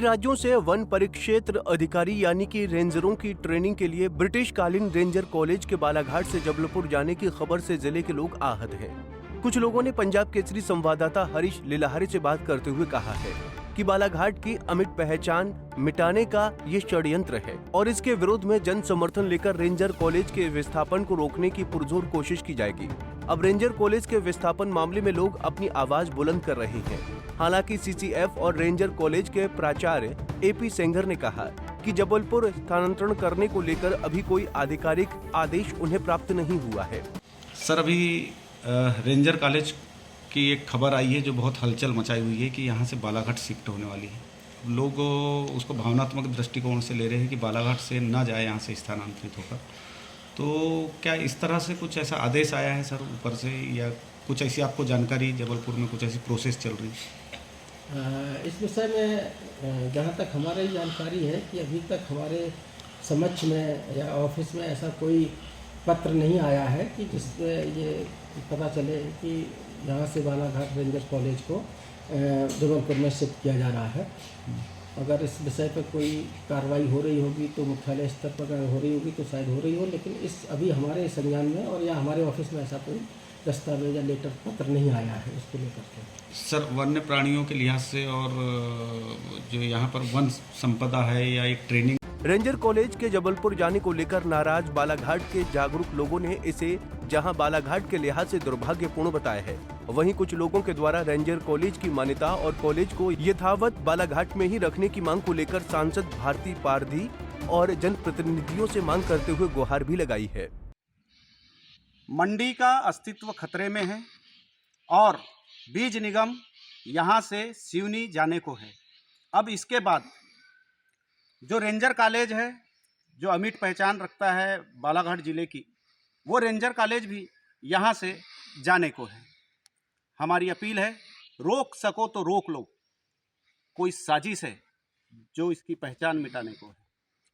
कई राज्यों से वन परिक्षेत्र अधिकारी यानी कि रेंजरों की ट्रेनिंग के लिए ब्रिटिश कालीन रेंजर कॉलेज के बालाघाट से जबलपुर जाने की खबर से जिले के लोग आहत हैं। कुछ लोगों ने पंजाब केसरी संवाददाता हरीश लीलाहरी से बात करते हुए कहा है कि बालाघाट की अमिट पहचान मिटाने का ये षड्यंत्र है और इसके विरोध में जन समर्थन लेकर रेंजर कॉलेज के विस्थापन को रोकने की पुरजोर कोशिश की जाएगी। अब रेंजर कॉलेज के विस्थापन मामले में लोग अपनी आवाज बुलंद कर रहे हैं। हालांकि सीसीएफ और रेंजर कॉलेज के प्राचार्य एपी सेंगर ने कहा कि जबलपुर स्थानांतरण करने को लेकर अभी कोई आधिकारिक आदेश उन्हें प्राप्त नहीं हुआ है। सर, अभी रेंजर कॉलेज की एक खबर आई है जो बहुत हलचल मचाई हुई है कि यहाँ से बालाघाट शिफ्ट होने वाली है। लोग उसको भावनात्मक दृष्टिकोण से ले रहे हैं कि बालाघाट से ना जाए यहाँ से स्थानांतरित होकर। तो क्या इस तरह से कुछ ऐसा आदेश आया है सर ऊपर से, या कुछ ऐसी आपको जानकारी, जबलपुर में कुछ ऐसी प्रोसेस चल रही है? इस विषय में जहाँ तक हमारी जानकारी है कि अभी तक हमारे समक्ष में या ऑफिस में ऐसा कोई पत्र नहीं आया है कि जिसमें ये पता चले कि यहाँ से बालाघाट रेंजर कॉलेज को जबलपुर में शिफ्ट किया जा रहा है। अगर इस विषय पर कोई कार्रवाई हो रही होगी तो मुख्यालय स्तर पर अगर हो रही होगी तो शायद हो रही हो, लेकिन इस अभी हमारे संज्ञान में और या हमारे ऑफिस में ऐसा कोई दस्तावेज या लेटर पत्र नहीं आया है इसको लेकर के। सर, वन्य प्राणियों के लिहाज से और जो यहाँ पर वन संपदा है या एक ट्रेनिंग। रेंजर कॉलेज के जबलपुर जाने को लेकर नाराज बालाघाट के जागरूक लोगों ने इसे जहां बालाघाट के लिहाज से दुर्भाग्यपूर्ण बताया है, वहीं कुछ लोगों के द्वारा रेंजर कॉलेज की मान्यता और कॉलेज को यथावत बालाघाट में ही रखने की मांग को लेकर सांसद भारती पारधी और जनप्रतिनिधियों से मांग करते हुए गुहार भी लगाई है। मंडी का अस्तित्व खतरे में है और बीज निगम यहाँ से सिवनी जाने को है। अब इसके बाद जो रेंजर कॉलेज है, जो अमिट पहचान रखता है बालाघाट जिले की, वो रेंजर कॉलेज भी यहाँ से जाने को है। हमारी अपील है, रोक सको तो रोक लो। कोई साजिश है जो इसकी पहचान मिटाने को है।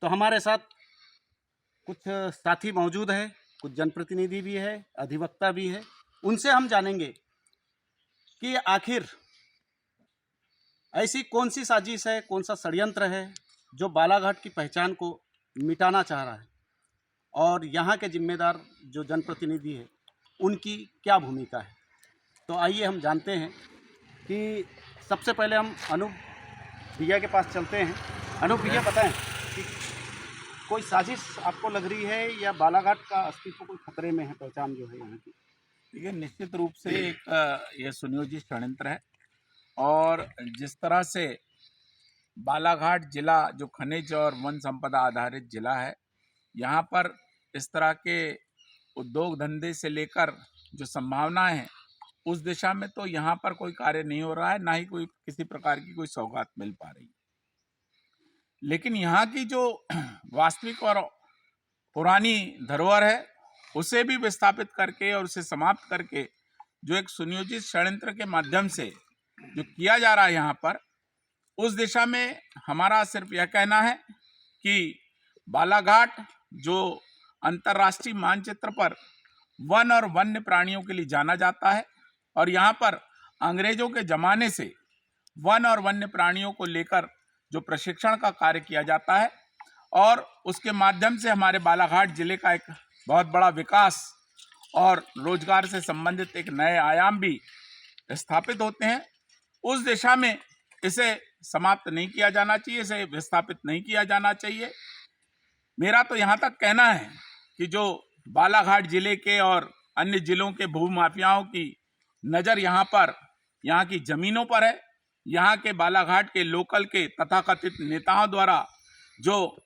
तो हमारे साथ कुछ साथी मौजूद है, कुछ जनप्रतिनिधि भी है, अधिवक्ता भी है। उनसे हम जानेंगे कि आखिर ऐसी कौन सी साजिश है, कौन सा षड्यंत्र है जो बालाघाट की पहचान को मिटाना चाह रहा है, और यहाँ के जिम्मेदार जो जनप्रतिनिधि है उनकी क्या भूमिका है। तो आइए हम जानते हैं कि सबसे पहले हम अनूप भैया के पास चलते हैं। अनूप भैया, बताएं कि कोई साजिश आपको लग रही है या बालाघाट का अस्तित्व कोई खतरे में है, पहचान जो है यहाँ की? देखिए, निश्चित रूप से एक ये सुनियोजित षड्यंत्र है। और जिस तरह से बालाघाट जिला जो खनिज और वन संपदा आधारित जिला है, यहाँ पर इस तरह के उद्योग धंधे से लेकर जो संभावनाएं हैं उस दिशा में तो यहाँ पर कोई कार्य नहीं हो रहा है, ना ही कोई किसी प्रकार की कोई सौगात मिल पा रही है। लेकिन यहाँ की जो वास्तविक और पुरानी धरोहर है उसे भी विस्थापित करके और उसे समाप्त करके जो एक सुनियोजित षड्यंत्र के माध्यम से जो किया जा रहा है यहाँ पर, उस दिशा में हमारा सिर्फ यह कहना है कि बालाघाट जो अंतर्राष्ट्रीय मानचित्र पर वन और वन्य प्राणियों के लिए जाना जाता है और यहाँ पर अंग्रेजों के ज़माने से वन और वन्य प्राणियों को लेकर जो प्रशिक्षण का कार्य किया जाता है और उसके माध्यम से हमारे बालाघाट जिले का एक बहुत बड़ा विकास और रोजगार से संबंधित एक नए आयाम भी स्थापित होते हैं, उस दिशा में इसे समाप्त नहीं किया जाना चाहिए, इसे विस्थापित नहीं किया जाना चाहिए। मेरा तो यहाँ तक कहना है कि जो बालाघाट जिले के और अन्य जिलों के भूमाफियाओं की नज़र यहाँ पर, यहाँ की ज़मीनों पर है, यहाँ के बालाघाट के लोकल के तथाकथित नेताओं द्वारा जो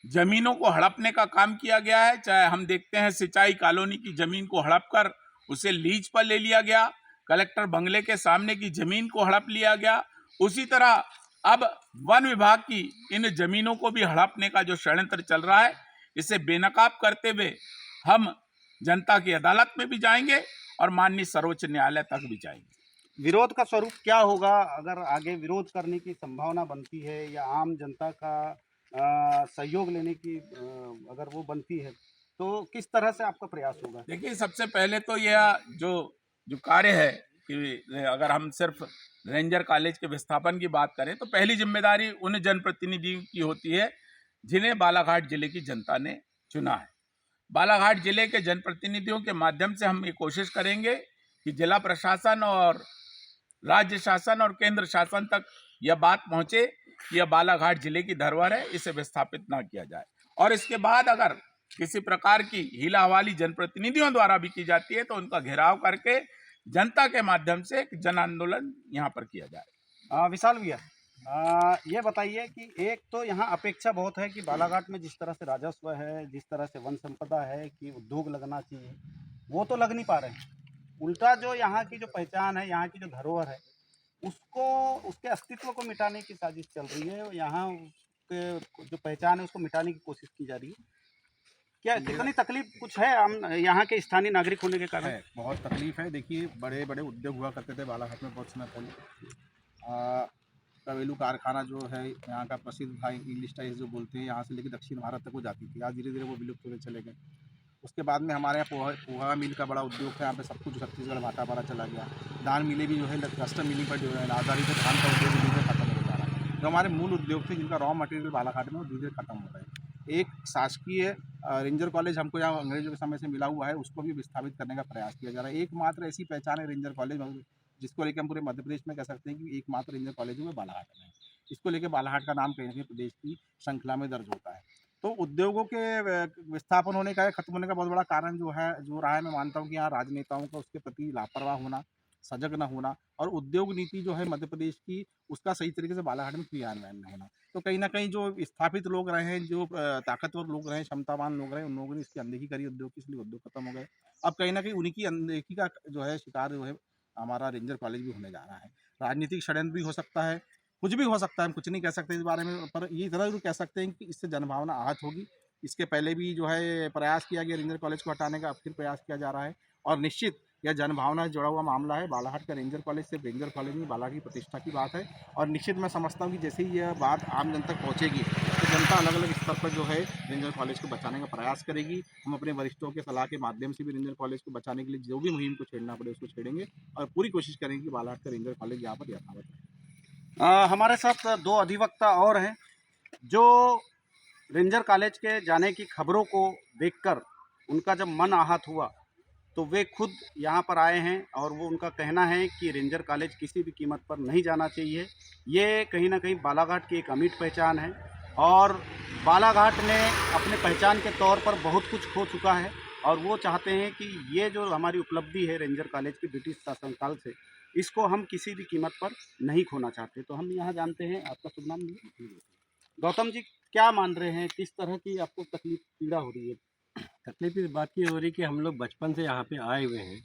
ज़मीनों को हड़पने का काम किया गया है, चाहे हम देखते हैं सिंचाई कॉलोनी की ज़मीन को हड़प कर उसे लीज पर ले लिया गया, कलेक्टर बंगले के सामने की ज़मीन को हड़प लिया गया, उसी तरह अब वन विभाग की इन जमीनों को भी हड़पने का जो षड्यंत्र चल रहा है, इसे बेनकाब करते हुए हम जनता की अदालत में भी जाएंगे और माननीय सर्वोच्च न्यायालय तक भी जाएंगे। विरोध का स्वरूप क्या होगा अगर आगे विरोध करने की संभावना बनती है या आम जनता का सहयोग लेने की अगर वो बनती है, तो किस तरह से आपका प्रयास होगा? देखिए, सबसे पहले तो यह जो कार्य है कि अगर हम सिर्फ रेंजर कॉलेज के विस्थापन की बात करें तो पहली जिम्मेदारी उन जनप्रतिनिधियों की होती है जिन्हें बालाघाट जिले की जनता ने चुना है। बालाघाट जिले के जनप्रतिनिधियों के माध्यम से हम ये कोशिश करेंगे कि जिला प्रशासन और राज्य शासन और केंद्र शासन तक यह बात पहुंचे कि यह बालाघाट जिले की धरोहर है, इसे विस्थापित ना किया जाए। और इसके बाद अगर किसी प्रकार की हीला हवाली जनप्रतिनिधियों द्वारा भी की जाती है तो उनका घेराव करके जनता के माध्यम से एक जन आंदोलन यहाँ पर किया जाए। विशाल भैया, ये बताइए कि एक तो यहाँ अपेक्षा बहुत है कि बालाघाट में जिस तरह से राजस्व है, जिस तरह से वन संपदा है, कि उद्योग लगना चाहिए, वो तो लग नहीं पा रहे हैं। उल्टा जो यहाँ की जो पहचान है, यहाँ की जो धरोहर है, उसको, उसके अस्तित्व को मिटाने की साजिश चल रही है। यहाँ के जो पहचान है उसको मिटाने की कोशिश की जा रही है। क्या कितनी तकलीफ कुछ है हम यहाँ के स्थानीय नागरिक होने के कारण? है, बहुत तकलीफ है। देखिए, बड़े बड़े उद्योग हुआ करते थे बालाघाट में बहुत समय पहले। घरेलू कारखाना जो है यहाँ का प्रसिद्ध था, इंग्लिश टाइल्स जो बोलते हैं, यहाँ से लेकर दक्षिण भारत तक वो जाती थी। आज धीरे धीरे वो विलुप्त होते चले गए। उसके बाद में हमारे यहाँ पोहा मिल का बड़ा उद्योग था। यहाँ पे सब कुछ छत्तीसगढ़ भाटापारा चला गया। धान मिलें भी जो है कस्टम मिलिंग पर जो है आधारित धान का उद्योग धीरे धीरे खत्म होता जा रहा है। जो हमारे मूल उद्योग थे जिनका रॉ मटेरियल बालाघाट में, वो धीरे धीरे खत्म हो रहा है। एक शासकीय रेंजर कॉलेज हमको यहाँ अंग्रेजों के समय से मिला हुआ है, उसको भी विस्थापित करने का प्रयास किया जा रहा है। एकमात्र ऐसी पहचान है रेंजर कॉलेज जिसको लेकर हम पूरे मध्य प्रदेश में कह सकते हैं कि एकमात्र रेंजर कॉलेज है वो बालाघाट में है। इसको लेकर बालाघाट का नाम कहीं ना कहीं प्रदेश की श्रृंखला में दर्ज होता है। तो उद्योगों के विस्थापन होने का, खत्म होने का बहुत बड़ा कारण जो रहा है, मैं मानता हूँ कि यहाँ राजनेताओं का उसके प्रति लापरवाह होना, सजग न होना, और उद्योग नीति जो है मध्य प्रदेश की, उसका सही तरीके से बालाघाट में क्रियान्वयन न होना। तो कहीं ना कहीं जो स्थापित लोग रहे हैं, जो ताकतवर लोग रहे हैं, क्षमतावान लोग रहे, उन लोगों ने इसकी अनदेखी करी उद्योग की, इसलिए उद्योग खत्म हो गए। अब कहीं ना कहीं उन्हीं की अनदेखी का जो है शिकार जो है हमारा रेंजर कॉलेज भी होने जा रहा है। राजनीतिक षड्यंत्र भी हो सकता है, कुछ भी हो सकता है, हम कुछ नहीं कह सकते इस बारे में, पर ये जरूर कह सकते हैं कि इससे जनभावना आहत होगी। इसके पहले भी जो है प्रयास किया गया रेंजर कॉलेज को हटाने का, अब फिर प्रयास किया जा रहा है। और निश्चित यह जनभावना से जुड़ा हुआ मामला है। बालाघाट का रेंजर कॉलेज सिर्फ रेंजर कॉलेज नहीं, बालाघाट की प्रतिष्ठा की बात है। और निश्चित मैं समझता हूँ कि जैसे ही यह बात आम जन तक पहुँचेगी तो जनता अलग अलग स्तर पर जो है रेंजर कॉलेज को बचाने का प्रयास करेगी। हम अपने वरिष्ठों के सलाह के माध्यम से भी रेंजर कॉलेज को बचाने के लिए जो भी मुहिम को छेड़ना पड़े उसको छेड़ेंगे, और पूरी कोशिश करेंगे कि बालाघाट का रेंजर कॉलेज यहाँ पर यथावत रहे। हमारे साथ दो अधिवक्ता और हैं जो रेंजर कॉलेज के जाने की खबरों को देखकर उनका जब मन आहत हुआ तो वे खुद यहाँ पर आए हैं, और वो उनका कहना है कि रेंजर कॉलेज किसी भी कीमत पर नहीं जाना चाहिए। ये कहीं ना कहीं बालाघाट की एक अमिट पहचान है, और बालाघाट ने अपने पहचान के तौर पर बहुत कुछ खो चुका है, और वो चाहते हैं कि ये जो हमारी उपलब्धि है रेंजर कॉलेज की ब्रिटिश शासनकाल से, इसको हम किसी भी कीमत पर नहीं खोना चाहते। तो हम यहाँ जानते हैं, आपका शुभ नाम? गौतम जी, क्या मान रहे हैं, किस तरह की आपको तकलीफ पीड़ा हो रही है? तकलीफ इस बात की हो रही कि हम लोग बचपन से यहाँ पे आए हुए हैं,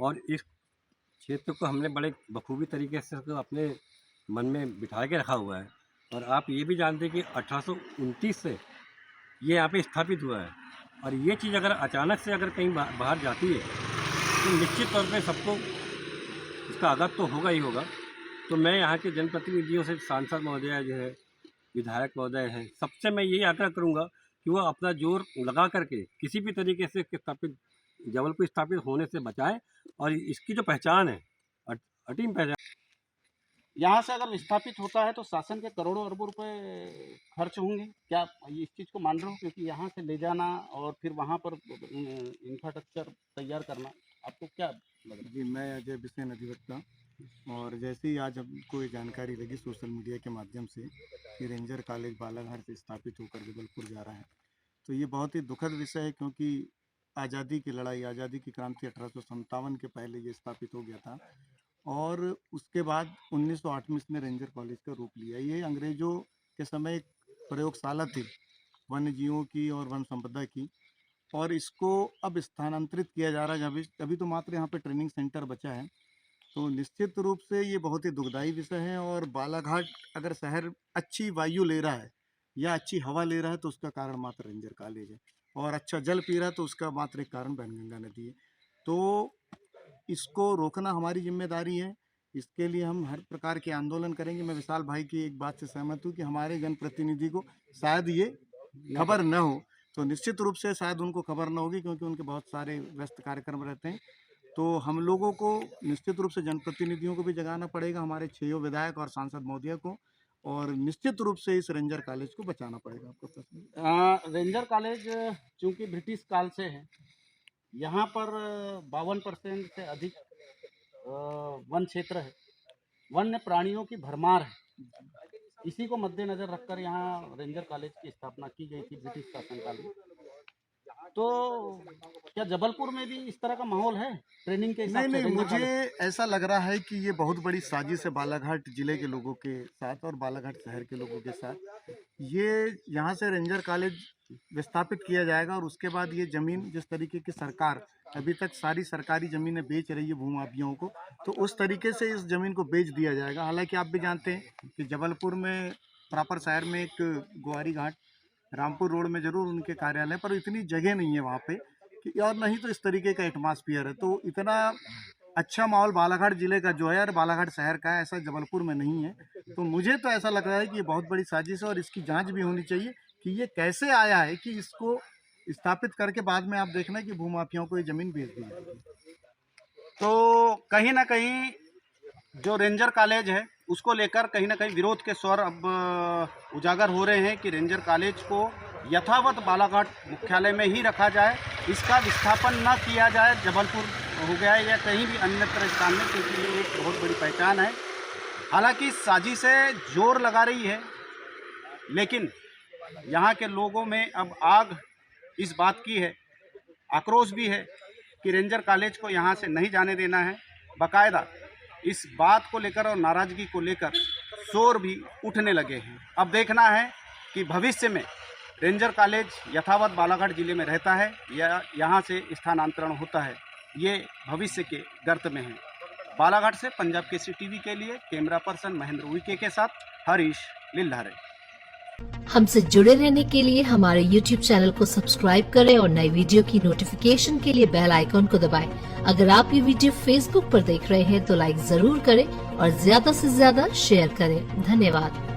और इस क्षेत्र को हमने बड़े बखूबी तरीके से अपने मन में बिठा के रखा हुआ है। और आप ये भी जानते हैं कि 1829 से ये यहाँ पे स्थापित हुआ है, और ये चीज़ अगर अचानक से अगर कहीं बाहर जाती है तो निश्चित तौर पे सबको इसका आघात तो होगा ही होगा। तो मैं यहाँ के जनप्रतिनिधियों से, सांसद महोदय जो है, विधायक महोदय हैं, सबसे मैं यही आग्रह करूँगा कि वो अपना जोर लगा करके किसी भी तरीके से स्थापित, जबलपुर स्थापित होने से बचाएं, और इसकी जो पहचान है, अटीम पहचान। यहाँ से अगर विस्थापित होता है तो शासन के करोड़ों अरबों रुपए खर्च होंगे, क्या इस चीज़ को मान रहे हो? क्योंकि यहाँ से ले जाना और फिर वहाँ पर इंफ्रास्ट्रक्चर तैयार करना, आपको क्या लग रहा है? जी, मैं अजय बिसेन अधिवक्ता, और जैसे ही आज हमको ये जानकारी लगी सोशल मीडिया के माध्यम से कि रेंजर कॉलेज बालाघाट से स्थापित होकर जबलपुर जा रहा है, तो ये बहुत ही दुखद विषय है, क्योंकि आज़ादी की लड़ाई, आज़ादी की क्रांति 1857 के पहले ये स्थापित हो गया था, और उसके बाद 1908 में इसने रेंजर कॉलेज का रूप लिया। ये अंग्रेज़ों के समय एक प्रयोगशाला थी वन्य जीवों की और वन संपदा की, और इसको अब स्थानांतरित किया जा रहा है। अभी तो मात्र यहाँ पे ट्रेनिंग सेंटर बचा है। तो निश्चित रूप से ये बहुत ही दुखदायी विषय है, और बालाघाट अगर शहर अच्छी वायु ले रहा है या अच्छी हवा ले रहा है तो उसका कारण मात्र रेंजर कॉलेज है, और अच्छा जल पी रहा है तो उसका मात्र एक कारण वैनगंगा नदी है। तो इसको रोकना हमारी जिम्मेदारी है। इसके लिए हम हर प्रकार के आंदोलन करेंगे। मैं विशाल भाई की एक बात से सहमत हूँ कि हमारे जनप्रतिनिधि को शायद ये खबर न हो, तो निश्चित रूप से शायद उनको खबर न होगी, क्योंकि उनके बहुत सारे व्यस्त कार्यक्रम रहते हैं। तो हम लोगों को निश्चित रूप से जनप्रतिनिधियों को भी जगाना पड़ेगा, हमारे 6 विधायक और सांसद महोदय को, और निश्चित रूप से इस रेंजर कॉलेज को बचाना पड़ेगा। आपको प्रश्न? रेंजर कॉलेज चूंकि ब्रिटिश काल से है, यहाँ पर 52% से अधिक वन क्षेत्र है, वन्य प्राणियों की भरमार है। इसी को मद्देनजर रखकर यहाँ रेंजर कॉलेज की स्थापना की गई थी ब्रिटिश शासनकाल में। तो क्या जबलपुर में भी इस तरह का माहौल है ट्रेनिंग के हिसाब से? नहीं, रेंजर मुझे कॉलेज? ऐसा लग रहा है कि ये बहुत बड़ी साजिश है बालाघाट जिले के लोगों के साथ और बालाघाट शहर के लोगों के साथ। ये यहाँ से रेंजर कॉलेज विस्थापित किया जाएगा और उसके बाद ये ज़मीन, जिस तरीके की सरकार अभी तक सारी सरकारी ज़मीनें बेच रही है भूमाफियाओं को, तो उस तरीके से इस ज़मीन को बेच दिया जाएगा। हालांकि आप भी जानते हैं कि जबलपुर में प्रॉपर शहर में एक ग्वारी घाट, रामपुर रोड में ज़रूर उनके कार्यालय, पर इतनी जगह नहीं है वहाँ पे कि, और नहीं तो इस तरीके का एटमॉस्फेयर है। तो इतना अच्छा माहौल बालाघाट ज़िले का जो है और बालाघाट शहर का है, ऐसा जबलपुर में नहीं है। तो मुझे तो ऐसा लग रहा है कि ये बहुत बड़ी साजिश है और इसकी जांच भी होनी चाहिए कि ये कैसे आया है कि इसको स्थापित करके बाद में आप देखना कि भूमाफियाओं को ये ज़मीन बेच दी जाएगी। तो कहीं ना कहीं जो रेंजर कॉलेज है उसको लेकर कहीं ना कहीं विरोध के स्वर अब उजागर हो रहे हैं कि रेंजर कॉलेज को यथावत बालाघाट मुख्यालय में ही रखा जाए, इसका विस्थापन न किया जाए जबलपुर हो गया है या कहीं भी अन्यत्र स्थान में, क्योंकि ये एक बहुत बड़ी पहचान है। हालांकि साजिशें जोर लगा रही है, लेकिन यहाँ के लोगों में अब आग इस बात की है, आक्रोश भी है कि रेंजर कॉलेज को यहाँ से नहीं जाने देना है। बाकायदा इस बात को लेकर और नाराज़गी को लेकर शोर भी उठने लगे हैं। अब देखना है कि भविष्य में रेंजर कॉलेज यथावत बालाघाट जिले में रहता है या यहाँ से स्थानांतरण होता है, ये भविष्य के गर्त में है। बालाघाट से पंजाब केसरी टीवी के लिए कैमरा पर्सन महेंद्र उइके के साथ हरीश लिल्हारे। हमसे जुड़े रहने के लिए हमारे YouTube चैनल को सब्सक्राइब करें और नई वीडियो की नोटिफिकेशन के लिए बेल आइकॉन को दबाएं। अगर आप ये वीडियो Facebook पर देख रहे हैं तो लाइक जरूर करें और ज्यादा से ज्यादा शेयर करें। धन्यवाद।